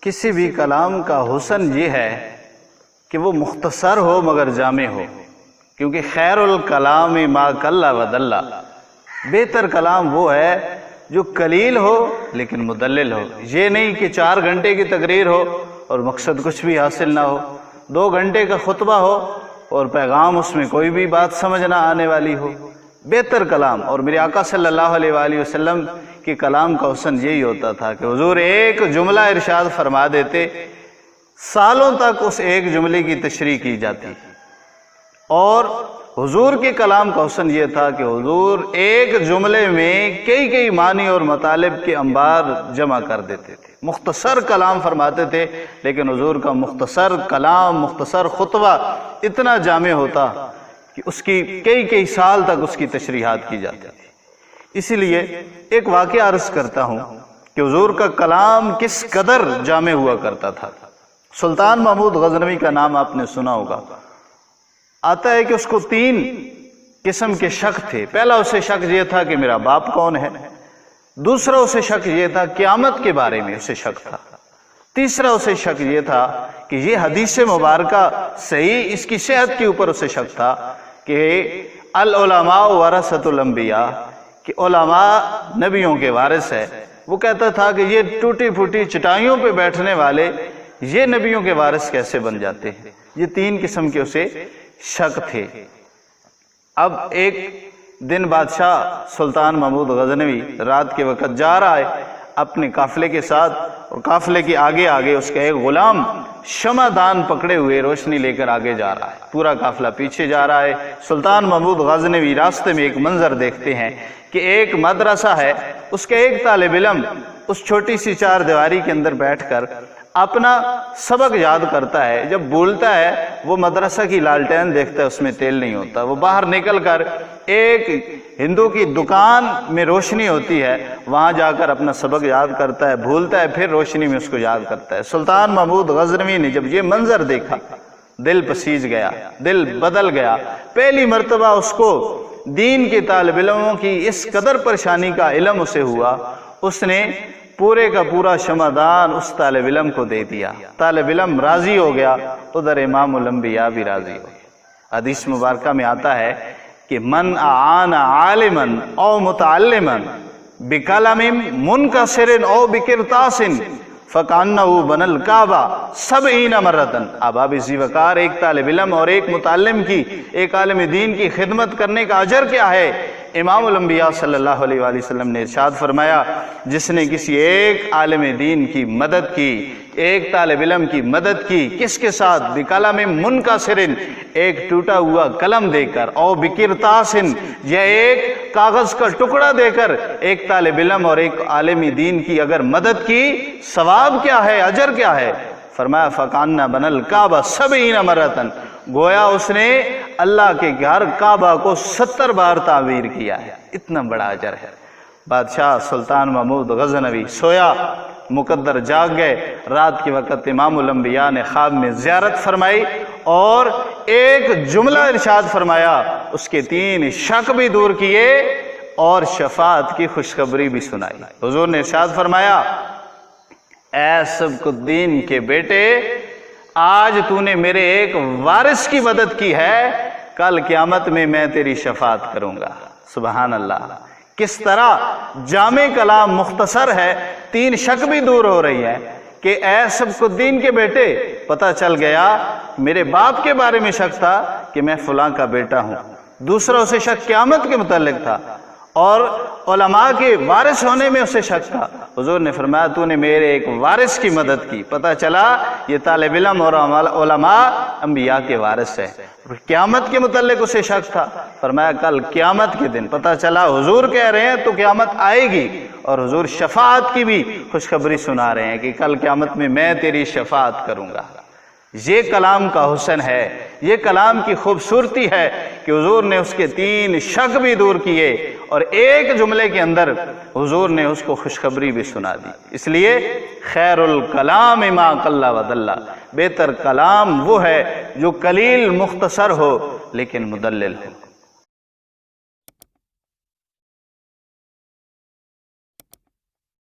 کسی بھی کلام کا حسن یہ ہے کہ وہ مختصر ہو مگر جامع ہو، کیونکہ خیر الکلام ما قل و دل، بہتر کلام وہ ہے جو قلیل ہو لیکن مدلل ہو۔ یہ نہیں کہ 4 گھنٹے کی تقریر ہو اور مقصد کچھ بھی حاصل نہ ہو، 2 گھنٹے کا خطبہ ہو اور پیغام اس میں کوئی بھی بات سمجھ نہ آنے والی ہو۔ بہتر کلام، اور میرے آقا صلی اللہ علیہ وآلہ وسلم کے کلام کا حسن یہی ہوتا تھا کہ حضور ایک جملہ ارشاد فرما دیتے، سالوں تک اس ایک جملے کی تشریح کی جاتی۔ اور حضور کے کلام کا حسن یہ تھا کہ حضور ایک جملے میں کئی معنی اور مطالب کے انبار جمع کر دیتے تھے۔ مختصر کلام فرماتے تھے، لیکن حضور کا مختصر کلام، مختصر خطبہ اتنا جامع ہوتا کہ اس کی کئی سال تک اس کی تشریحات کی جاتی تھی۔ اسی لیے ایک واقعہ عرض کرتا ہوں کہ حضور کا کلام کس قدر جامع ہوا کرتا تھا۔ سلطان محمود غزنوی کا نام آپ نے سنا ہوگا۔ آتا ہے کہ اس کو 3 قسم کے شک تھے۔ پہلا اسے شک یہ تھا کہ میرا باپ کون ہے، دوسرا اسے شک یہ تھا قیامت کے بارے میں اسے شک تھا، تیسرا اسے شک یہ تھا کہ یہ حدیث مبارکہ صحیح، اس کی صحت کے اوپر اسے شک تھا کہ العلماء ورثۃ الانبیاء، کہ علماء نبیوں کے وارث ہے۔ وہ کہتا تھا کہ یہ ٹوٹی پھوٹی چٹائیوں پہ بیٹھنے والے یہ نبیوں کے وارث کیسے بن جاتے ہیں۔ یہ 3 قسم کے اسے شک تھے۔ اب ایک دن بادشاہ سلطان محمود غزنوی رات کے وقت جا رہا ہے اپنے قافلے کے ساتھ، اور قافلے کے آگے اس کا ایک غلام شمع دان پکڑے ہوئے روشنی لے کر آگے جا رہا ہے، پورا قافلہ پیچھے جا رہا ہے۔ سلطان محمود غزنوی راستے میں ایک منظر دیکھتے ہیں کہ ایک مدرسہ ہے، اس کا ایک طالب علم اس چھوٹی سی 4 دیواری کے اندر بیٹھ کر اپنا سبق یاد کرتا ہے۔ جب بولتا ہے وہ مدرسہ کی لالٹین دیکھتا ہے، اس میں تیل نہیں ہوتا۔ وہ باہر نکل کر ایک ہندو کی دکان میں روشنی ہوتی ہے، وہاں جا کر اپنا سبق یاد کرتا ہے، بھولتا ہے، پھر روشنی میں اس کو یاد کرتا ہے۔ سلطان محمود غزنوی نے جب یہ منظر دیکھا، دل پسیج گیا، دل بدل گیا۔ پہلی مرتبہ اس کو دین کے طالب علموں کی اس قدر پریشانی کا علم اسے ہوا، اس نے پورے کا پورا شمعدان اس طالب علم کو دے دیا۔ طالب علم راضی ہو گیا، ادھر امام الانبیاء بھی راضی ہو گیا۔ حدیث مبارکہ میں آتا ہے کہ من اعان عالما او متعلما بکلم منکسر او بکرطاس فکانہ بن الکعبہ 70 مرتن۔ اب اسی وقار ایک طالب علم اور ایک متعلم کی، ایک عالم دین کی خدمت کرنے کا اجر کیا ہے؟ امام الانبیاء صلی اللہ علیہ وآلہ وسلم نے ارشاد فرمایا، جس نے کسی ایک عالم دین کی مدد کی، ایک طالب علم کی مدد کی، کس کے ساتھ؟ بقلم منکسر، ایک ٹوٹا ہوا قلم دے کر، او بقرطاس، یا ایک کاغذ کا ٹکڑا دے کر ایک طالب علم اور ایک عالم دین کی اگر مدد کی، ثواب کیا ہے، اجر کیا ہے؟ فرمایا فکانہ بن الکعبہ 70 مرتن، گویا اس نے اللہ کے گھر کعبہ کو 70 بار تعمیر کیا ہے۔ اتنا بڑا اجر ہے۔ بادشاہ سلطان محمود غزنوی سویا، مقدر جاگ گئے۔ رات کے وقت امام الانبیاء نے خواب میں زیارت فرمائی اور ایک جملہ ارشاد فرمایا، اس کے 3 شک بھی دور کیے اور شفاعت کی خوشخبری بھی سنائی۔ حضور نے ارشاد فرمایا، اے سبق الدین کے بیٹے، آج تو نے میرے ایک وارث کی مدد کی ہے، کل قیامت میں میں تیری شفاعت کروں گا۔ سبحان اللہ، کس طرح جامع کلام مختصر ہے، 3 شک بھی دور ہو رہی ہے کہ اے سبق الدین کے بیٹے، پتہ چل گیا میرے باپ کے بارے میں شک تھا کہ میں فلاں کا بیٹا ہوں، دوسرا اسے شک قیامت کے متعلق تھا، اور علماء کے وارث ہونے میں اسے شک تھا۔ حضور نے فرمایا تو نے میرے ایک وارث کی مدد کی، پتہ چلا یہ طالب علم اور علماء انبیاء کے وارث ہے۔ قیامت کے متعلق اسے شک تھا، فرمایا کل قیامت کے دن پتہ چلا حضور کہہ رہے ہیں تو قیامت آئے گی، اور حضور شفاعت کی بھی خوشخبری سنا رہے ہیں کہ کل قیامت میں تیری شفاعت کروں گا۔ یہ کلام کا حسن ہے، یہ کلام کی خوبصورتی ہے کہ حضور نے اس کے 3 شک بھی دور کیے اور ایک جملے کے اندر حضور نے اس کو خوشخبری بھی سنا دی۔ اس لیے خیر الکلام ما قل و دل، بہتر کلام وہ ہے جو قلیل مختصر ہو لیکن مدلل ہو۔